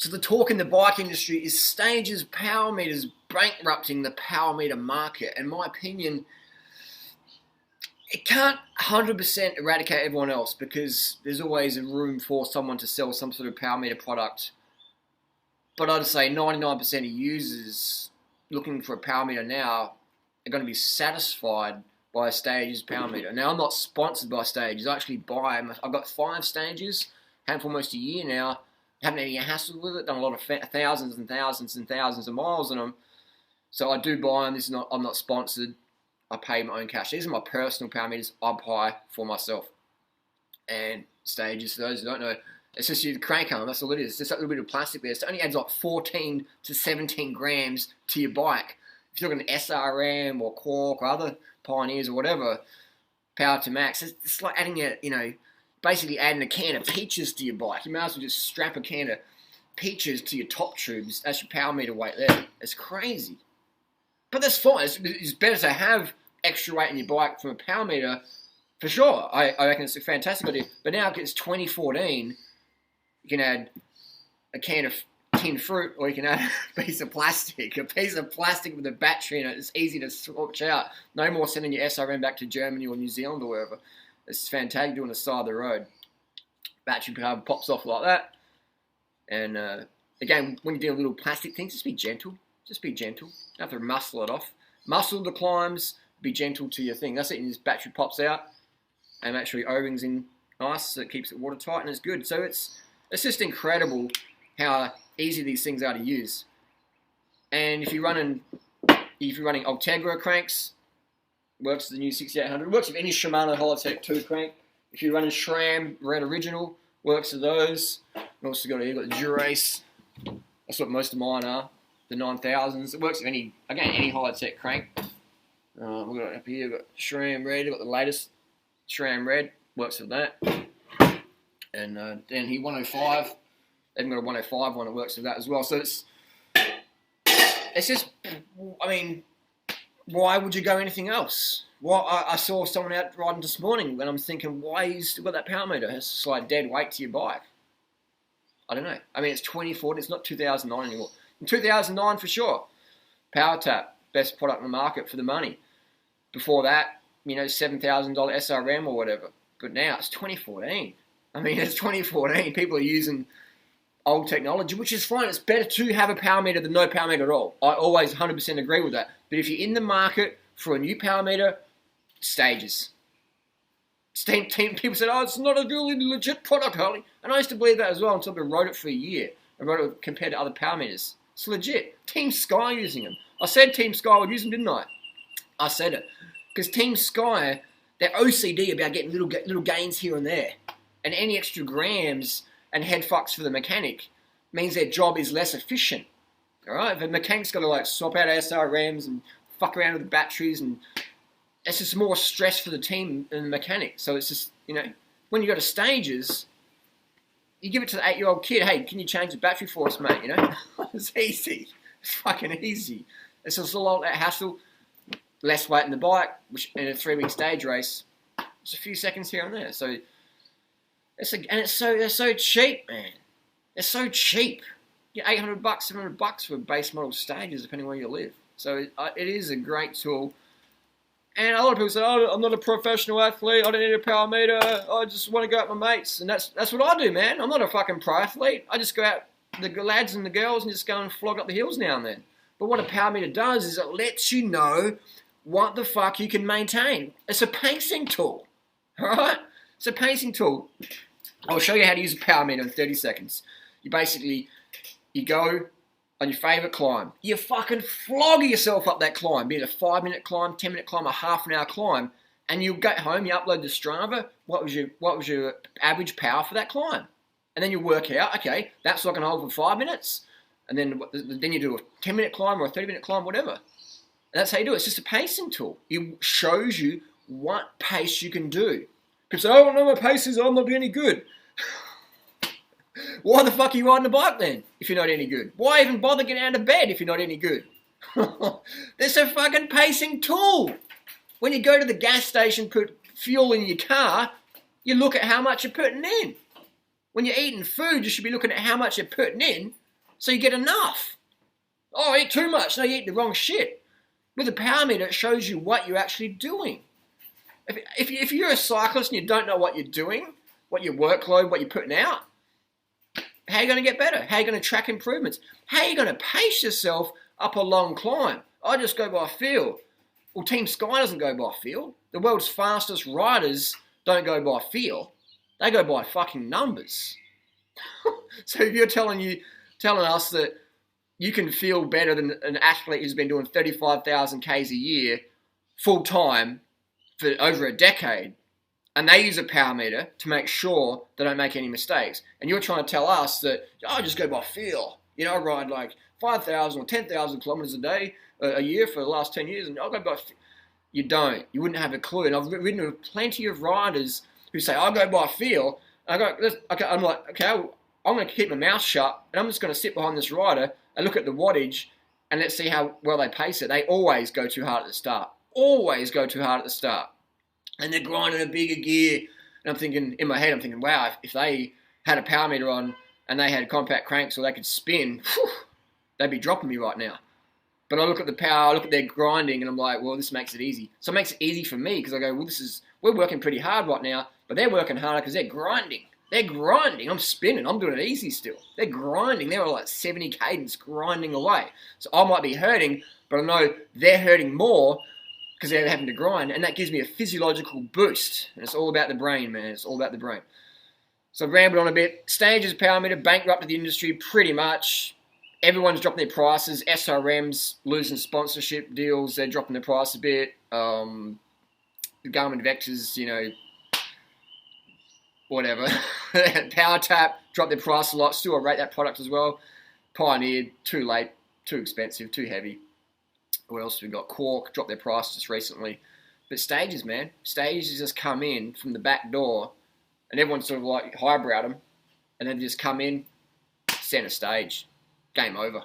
So the talk in the bike industry is stages, power meters bankrupting the power meter market. In my opinion, it can't 100% eradicate everyone else because there's always a room for someone to sell some sort of power meter product. But I'd say 99% of users looking for a power meter now are going to be satisfied by a Stages power meter. Now, I'm not sponsored by Stages. I actually buy them. I've got 5 Stages, had them for almost a year now. Haven't had any hassle with it. Done a lot of thousands and thousands and thousands of miles on them. So I do buy them. I'm not sponsored. I pay my own cash. These are my personal power meters I buy for myself. And Stages, for those who don't know, it's just you crank arm. That's all it is. It's just a little bit of plastic there. So it only adds like 14 to 17 grams to your bike. If you're looking at SRM or Quark or other Pioneers or whatever, power to max, it's like adding basically adding a can of peaches to your bike. You might as well just strap a can of peaches to your top tubes. That's your power meter weight there. It's crazy. But that's fine. It's better to have extra weight in your bike from a power meter, for sure. I reckon it's a fantastic idea. But now it's 2014, you can add a can of tin fruit, or you can add a piece of plastic with a battery in it. It's easy to switch out. No more sending your SRM back to Germany or New Zealand or wherever. It's fantastic doing the side of the road. Battery power pops off like that. And again, when you do little plastic things, just be gentle. Just be gentle. You don't have to muscle it off. Muscle the climbs, be gentle to your thing. That's it, and this battery pops out. And make sure your O-ring's in nice so it keeps it watertight and it's good. So it's just incredible how easy these things are to use. And if you're running Ultegra cranks, works with the new 6800. Works with any Shimano Holotech 2 crank. If you're running SRAM Red Original, works with those. You've also got the Durace. That's what most of mine are. The 9000s. It works with any Holotech crank. We've got it up here. We've got SRAM Red. We've got the latest SRAM Red. Works with that. And then here 105. They've got a 105 one that works with that as well. So it's just, I mean, why would you go anything else? Well, I saw someone out riding this morning and I'm thinking, why you still got that power meter? It's like dead weight to your bike. I don't know. I mean, it's 2014. It's not 2009 anymore. In 2009, for sure, Power Tap, best product in the market for the money. Before that, $7,000 SRM or whatever. But now it's 2014. I mean, it's 2014. People are using old technology, which is fine. It's better to have a power meter than no power meter at all. I always 100% agree with that. But if you're in the market for a new power meter, Stages. People said, oh, it's not a really legit product, Harley. And I used to believe that as well until I rode it for a year. I rode it compared to other power meters. It's legit. Team Sky using them. I said Team Sky would use them, didn't I? I said it. Because Team Sky, they're OCD about getting little gains here and there. And any extra grams and head fucks for the mechanic means their job is less efficient. Alright? The mechanic's got to swap out SRMs and fuck around with the batteries, and it's just more stress for the team than the mechanic. So it's just, when you go to Stages, you give it to the 8-year-old kid, hey, can you change the battery for us, mate? It's easy. It's fucking easy. It's just a lot of hassle, less weight in the bike, which in a 3-week stage race, it's a few seconds here and there. So they're so cheap, man. They're so cheap. You get $800, $700 for base model Stages, depending where you live. So it is a great tool. And a lot of people say, oh, I'm not a professional athlete. I don't need a power meter. I just want to go out with my mates. And that's what I do, man. I'm not a fucking pro athlete. I just go out with the lads and the girls and just go and flog up the hills now and then. But what a power meter does is it lets you know what the fuck you can maintain. It's a pacing tool. Alright? It's a pacing tool. I'll show you how to use a power meter in 30 seconds. You go on your favourite climb. You fucking flog yourself up that climb. Be it a 5-minute climb, 10-minute climb, a half-an-hour climb. And you'll get home, you upload to Strava, what was your average power for that climb? And then you work out, okay, that's what I can hold for 5 minutes. And then you do a 10-minute climb or a 30-minute climb, whatever. And that's how you do it. It's just a pacing tool. It shows you what pace you can do. People say, oh, no, my pace is, I'm not any good. Why the fuck are you riding a bike then, if you're not any good? Why even bother getting out of bed if you're not any good? There's a fucking pacing tool. When you go to the gas station, put fuel in your car, you look at how much you're putting in. When you're eating food, you should be looking at how much you're putting in, So you get enough. Oh, I eat too much. No, you eat the wrong shit. With a power meter, it shows you what you're actually doing. If you're a cyclist and you don't know what you're doing, what your workload, what you're putting out, how are you going to get better? How are you going to track improvements? How are you going to pace yourself up a long climb? I just go by feel. Well, Team Sky doesn't go by feel. The world's fastest riders don't go by feel. They go by fucking numbers. So if you're telling us that you can feel better than an athlete who's been doing 35,000 Ks a year full time for over a decade, and they use a power meter to make sure they don't make any mistakes, and you're trying to tell us that, oh, I just go by feel. You know, I ride like 5,000 or 10,000 kilometers a year for the last 10 years, and I'll go by feel. You don't. You wouldn't have a clue. And I've ridden with plenty of riders who say, I'll go by feel. I'm like, okay, I'm going to keep my mouth shut, and I'm just going to sit behind this rider and look at the wattage, and let's see how well they pace it. They always go too hard at the start. Always go too hard at the start. And they're grinding a bigger gear. And I'm thinking, in my head, wow, if they had a power meter on and they had compact cranks or they could spin, whew, they'd be dropping me right now. But I look at the power, I look at their grinding, and I'm like, well, this makes it easy. So it makes it easy for me because I go, well, we're working pretty hard right now, but they're working harder because they're grinding. They're grinding. I'm spinning. I'm doing it easy still. They're grinding. They're like 70 cadence grinding away. So I might be hurting, but I know they're hurting more because they're having to grind, and that gives me a physiological boost. And it's all about the brain, man. It's all about the brain. So I've rambled on a bit. Stages, power meter, bankrupted the industry pretty much. Everyone's dropping their prices. SRM's losing sponsorship deals. They're dropping their price a bit. The Garmin Vectors, you know, whatever. Power Tap dropped their price a lot. Still, I rate that product as well. Pioneer, too late, too expensive, too heavy. What else we got? Quark dropped their price just recently. But Stages, man. Stages just come in from the back door, and everyone's sort of like highbrowed them, and then just come in, center stage. Game over.